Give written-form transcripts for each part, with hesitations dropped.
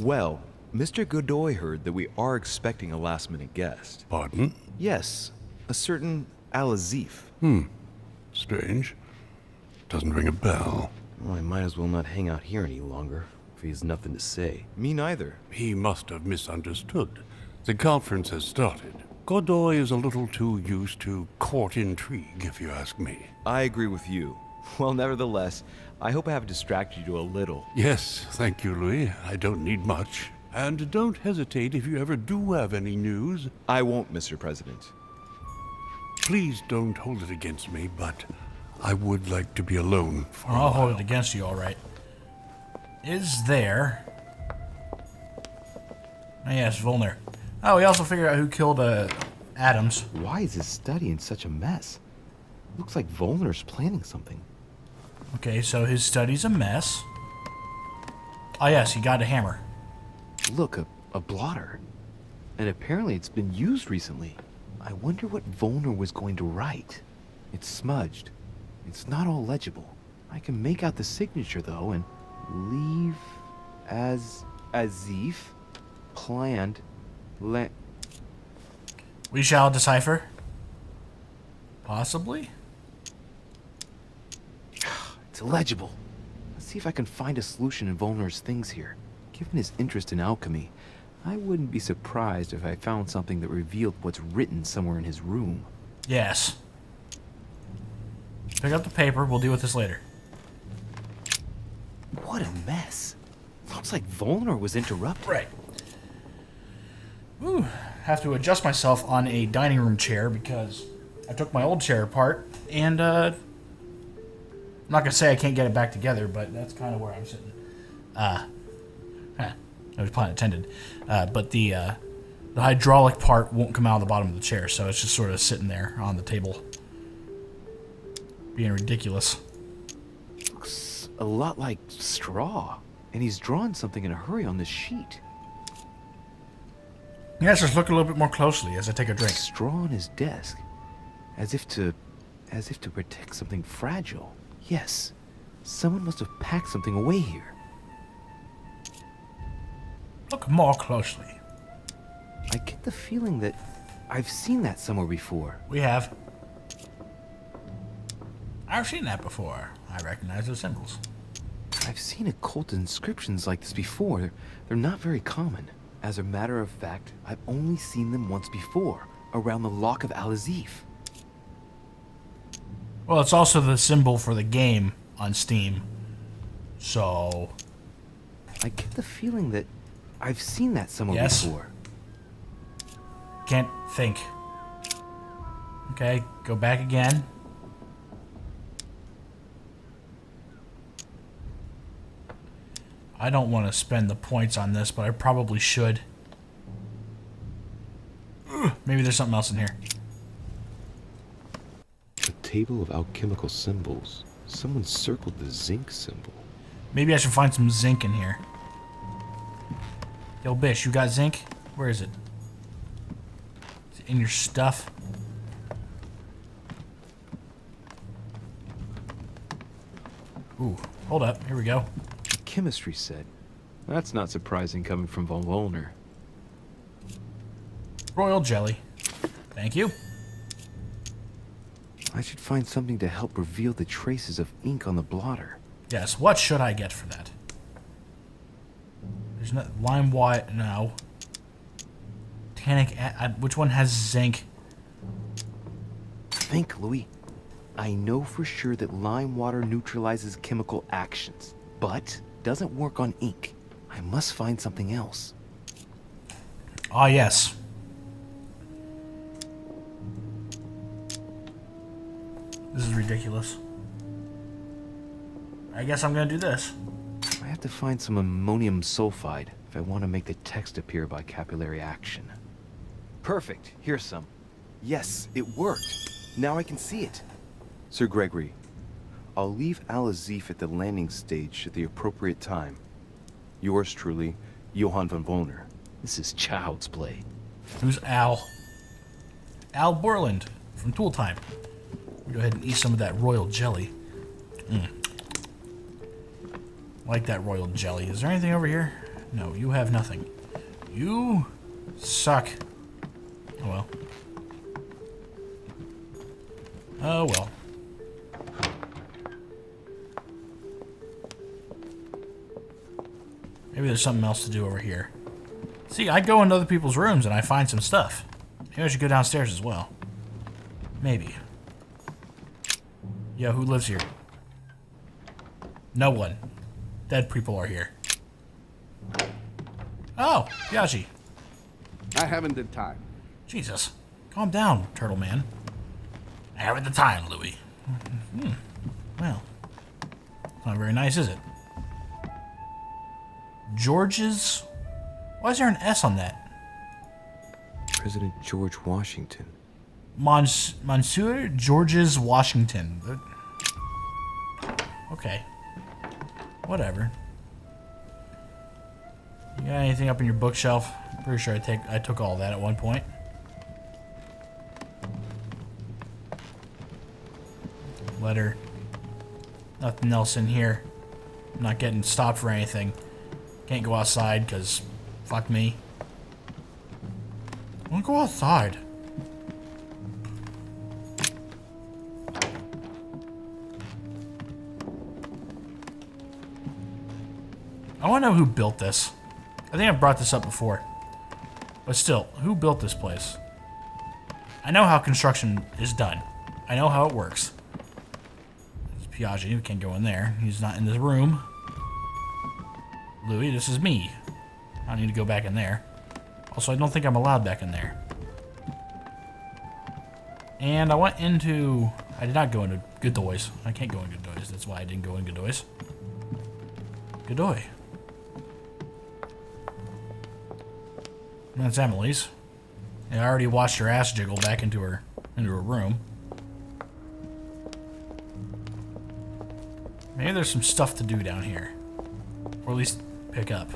Well, Mr. Godoy heard that we are expecting a last-minute guest. Pardon? Yes, a certain Al-Azif. Strange. Doesn't ring a bell. Well, I might as well not hang out here any longer, if he has nothing to say. Me neither. He must have misunderstood. The conference has started. Godoy is a little too used to court intrigue, if you ask me. I agree with you. Well, nevertheless, I hope I have distracted you a little. Yes, thank you, Louis. I don't need much. And don't hesitate if you ever do have any news. I won't, Mr. President. Please don't hold it against me, but I would like to be alone for I'll hold it against you, all right. Is there... Oh, yes, Volner. Oh, we also figured out who killed Adams. Why is his study in such a mess? Looks like Volner's planning something. Okay, so his study's a mess. Oh, yes, he got a hammer. Look, a blotter. And apparently it's been used recently. I wonder what Volner was going to write. It's smudged. It's not all legible. I can make out the signature, though, and leave as Azif planned We shall decipher. Possibly? It's illegible. Let's see if I can find a solution in Volner's things here. Given his interest in alchemy, I wouldn't be surprised if I found something that revealed what's written somewhere in his room. Yes. Pick up the paper. We'll deal with this later. What a mess. Looks like Volner was interrupted. Right. Ooh, have to adjust myself on a dining room chair because I took my old chair apart and I'm not gonna say I can't get it back together, but that's kind of where I'm sitting. No pun intended. But the hydraulic part won't come out of the bottom of the chair, so it's just sort of sitting there on the table, being ridiculous. Looks a lot like straw, and he's drawn something in a hurry on this sheet. Yes, just look a little bit more closely as I take a drink. Straw on his desk, as if to protect something fragile. Yes, someone must have packed something away here. Look more closely. I get the feeling that I've seen that somewhere before. We have. I've seen that before. I recognize those symbols. I've seen occult inscriptions like this before. They're not very common. As a matter of fact, I've only seen them once before, around the Lock of Al-Azif. Well, it's also the symbol for the game on Steam. So... I get the feeling that I've seen that somewhere Yes. before. Can't think. Okay, go back again. I don't want to spend the points on this, but I probably should. Ugh, maybe there's something else in here. A table of alchemical symbols. Someone circled the zinc symbol. Maybe I should find some zinc in here. Yo, Bish, you got zinc? Where is it? Is it in your stuff? Ooh, hold up. Here we go. A chemistry set. That's not surprising coming from von Volner. Royal jelly. Thank you. I should find something to help reveal the traces of ink on the blotter. Yes, what should I get for that? There's no lime white. No. Tannic. Which one has zinc? Think, Louis. I know for sure that lime water neutralizes chemical actions, but doesn't work on ink. I must find something else. Ah, yes. This is ridiculous. I guess I'm gonna do this. I have to find some ammonium sulfide if I want to make the text appear by capillary action. Perfect. Here's some. Yes, it worked. Now I can see it. Sir Gregory, I'll leave Al-Azif at the landing stage at the appropriate time. Yours truly, Johann von Volner. This is child's play. Who's Al? Al Borland from Tool Time. Go ahead and eat some of that royal jelly. Like that royal jelly. Is there anything over here? No, you have nothing. You suck. Oh well. Oh well. Maybe there's something else to do over here. See, I go into other people's rooms and I find some stuff. Maybe I should go downstairs as well. Maybe. Yo, who lives here? No one. Dead people are here. Oh, Yashi. I haven't the time. Jesus. Calm down, Turtle Man. I haven't the time, Louie. Well, not very nice, is it? George's... Why is there an S on that? President George Washington. Monsieur George's Washington. Okay. Whatever. You got anything up in your bookshelf? Pretty sure I took all that at one point. Letter. Nothing else in here. I'm not getting stopped for anything. Can't go outside because fuck me. I want to go outside. I want to know who built this. I think I've brought this up before. But still, who built this place? I know how construction is done. I know how it works. It's Piaggi. We can't go in there. He's not in this room. Louis, this is me. I don't need to go back in there. Also, I don't think I'm allowed back in there. And I went into... I did not go into Godoy's. I can't go in Godoy's. That's why I didn't go in Godoy's. Godoy. That's Emily's. I already watched her ass jiggle back into her room. Maybe there's some stuff to do down here. Or at least pick up.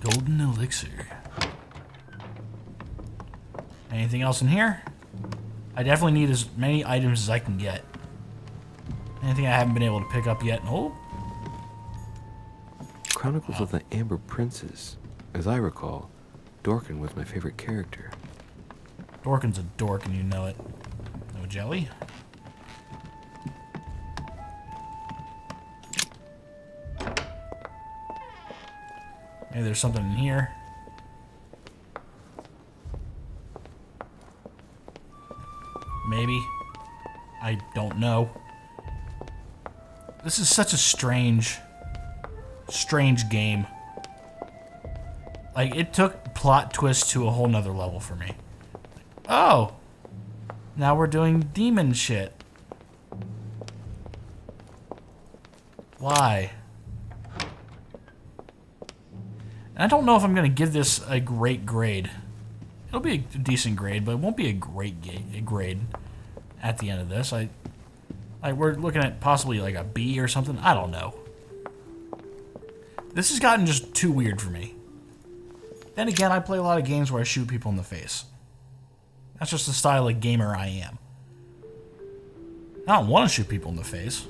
Golden elixir. Anything else in here? I definitely need as many items as I can get. Anything I haven't been able to pick up yet? Oh. Chronicles of the Amber Princess. As I recall, Dorkin was my favorite character. Dorkin's a dork and you know it. No jelly? Maybe there's something in here. Maybe. I don't know. This is such a strange game. Like, it took plot twist to a whole nother level for me. Oh! Now we're doing demon shit. Why? And I don't know if I'm going to give this a great grade. It'll be a decent grade, but it won't be a great grade at the end of this. Like, we're looking at possibly like a B or something. I don't know. This has gotten just too weird for me. Then again, I play a lot of games where I shoot people in the face. That's just the style of gamer I am. I don't want to shoot people in the face.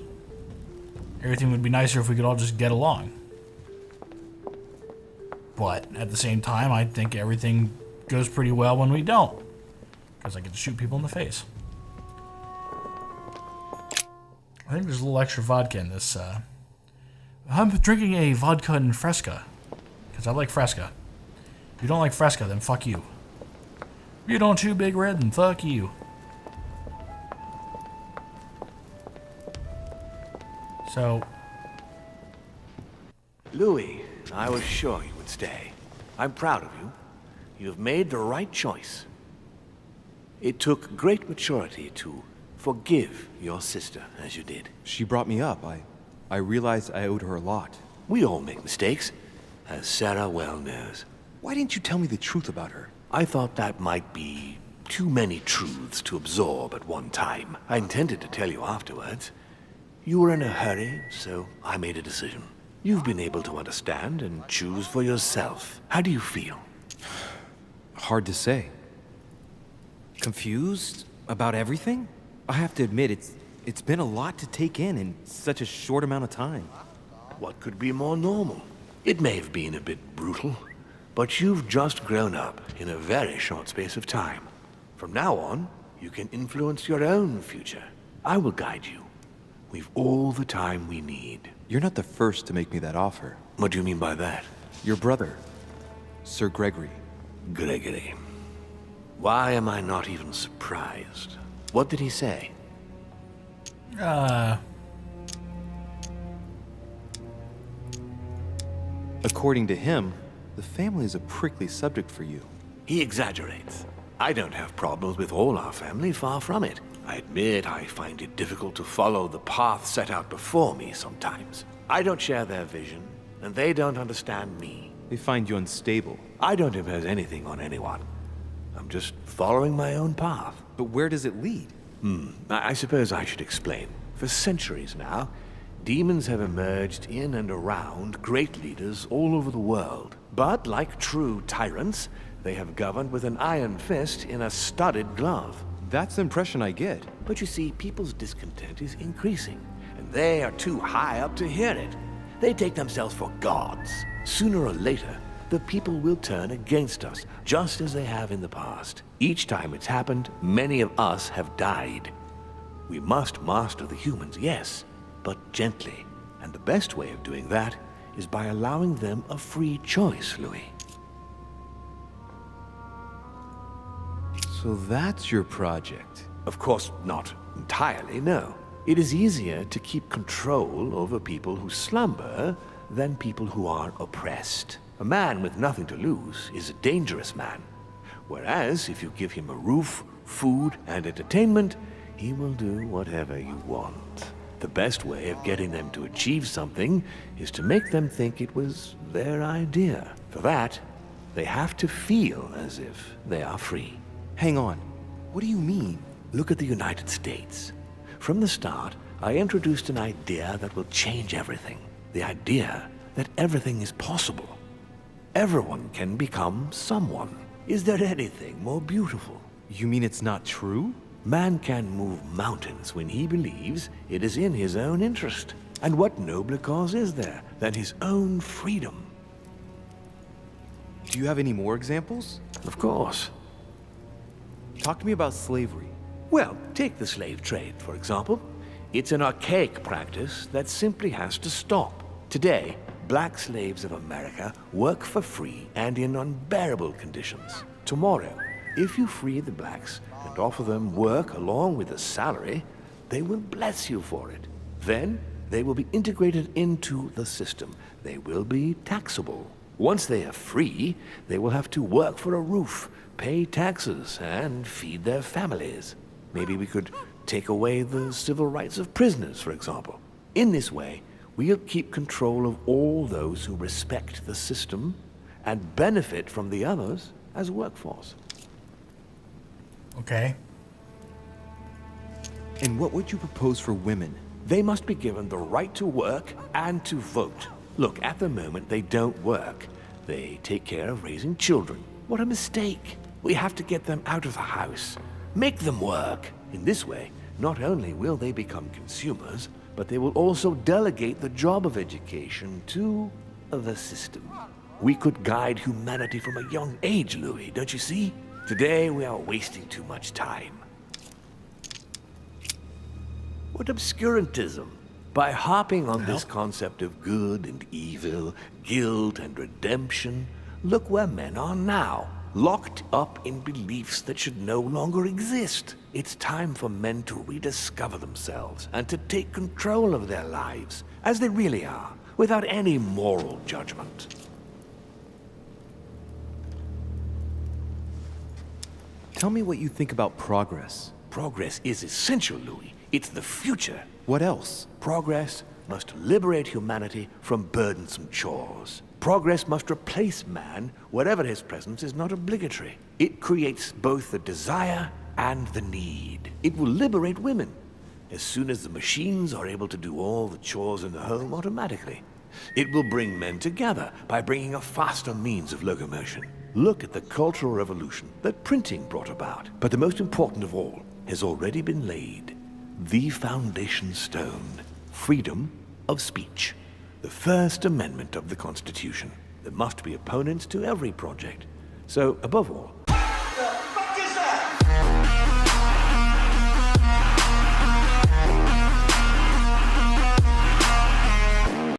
Everything would be nicer if we could all just get along. But at the same time, I think everything goes pretty well when we don't. Because I get to shoot people in the face. I think there's a little extra vodka in this. I'm drinking a vodka and Fresca. Because I like Fresca. If you don't like Fresca, then fuck you. If you don't chew Big Red, then fuck you. So... Louis, I was sure you would stay. I'm proud of you. You've made the right choice. It took great maturity to forgive your sister as you did. She brought me up. I realized I owed her a lot. We all make mistakes, as Sarah well knows. Why didn't you tell me the truth about her? I thought that might be too many truths to absorb at one time. I intended to tell you afterwards. You were in a hurry, so I made a decision. You've been able to understand and choose for yourself. How do you feel? Hard to say. Confused about everything? I have to admit, It's been a lot to take in such a short amount of time. What could be more normal? It may have been a bit brutal, but you've just grown up in a very short space of time. From now on, you can influence your own future. I will guide you. We've all the time we need. You're not the first to make me that offer. What do you mean by that? Your brother, Sir Gregory. Gregory. Why am I not even surprised? What did he say? According to him, the family is a prickly subject for you. He exaggerates. I don't have problems with all our family, far from it. I admit I find it difficult to follow the path set out before me sometimes. I don't share their vision, and they don't understand me. They find you unstable. I don't impose anything on anyone. I'm just following my own path. But where does it lead? I suppose I should explain. For centuries now, demons have emerged in and around great leaders all over the world. But like true tyrants, they have governed with an iron fist in a studded glove. That's the impression I get. But you see, people's discontent is increasing, and they are too high up to hear it. They take themselves for gods. Sooner or later, the people will turn against us, just as they have in the past. Each time it's happened, many of us have died. We must master the humans, yes, but gently. And the best way of doing that is by allowing them a free choice, Louis. So that's your project. Of course, not entirely, no. It is easier to keep control over people who slumber than people who are oppressed. A man with nothing to lose is a dangerous man. Whereas, if you give him a roof, food, and entertainment, he will do whatever you want. The best way of getting them to achieve something is to make them think it was their idea. For that, they have to feel as if they are free. Hang on. What do you mean? Look at the United States. From the start, I introduced an idea that will change everything. The idea that everything is possible. Everyone can become someone. Is there anything more beautiful? You mean it's not true? Man can move mountains when he believes it is in his own interest. And what nobler cause is there than his own freedom? Do you have any more examples? Of course. Talk to me about slavery. Well, take the slave trade, for example. It's an archaic practice that simply has to stop. Today, black slaves of America work for free and in unbearable conditions. Tomorrow, if you free the blacks and offer them work along with a salary, they will bless you for it. Then, they will be integrated into the system. They will be taxable. Once they are free, they will have to work for a roof, pay taxes, and feed their families. Maybe we could take away the civil rights of prisoners, for example. In this way, we'll keep control of all those who respect the system and benefit from the others as a workforce. Okay. And what would you propose for women? They must be given the right to work and to vote. Look, at the moment, they don't work. They take care of raising children. What a mistake. We have to get them out of the house. Make them work. In this way, not only will they become consumers, but they will also delegate the job of education to the system. We could guide humanity from a young age, Louis, don't you see? Today, we are wasting too much time. What obscurantism! By harping on this concept of good and evil, guilt and redemption, look where men are now, locked up in beliefs that should no longer exist. It's time for men to rediscover themselves and to take control of their lives, as they really are, without any moral judgment. Tell me what you think about progress. Progress is essential, Louis. It's the future. What else? Progress must liberate humanity from burdensome chores. Progress must replace man wherever his presence is not obligatory. It creates both the desire and the need. It will liberate women as soon as the machines are able to do all the chores in the home automatically. It will bring men together by bringing a faster means of locomotion. Look at the cultural revolution that printing brought about. But the most important of all has already been laid. the foundation stone, freedom of speech. The First Amendment of the Constitution. There must be opponents to every project. So, above all,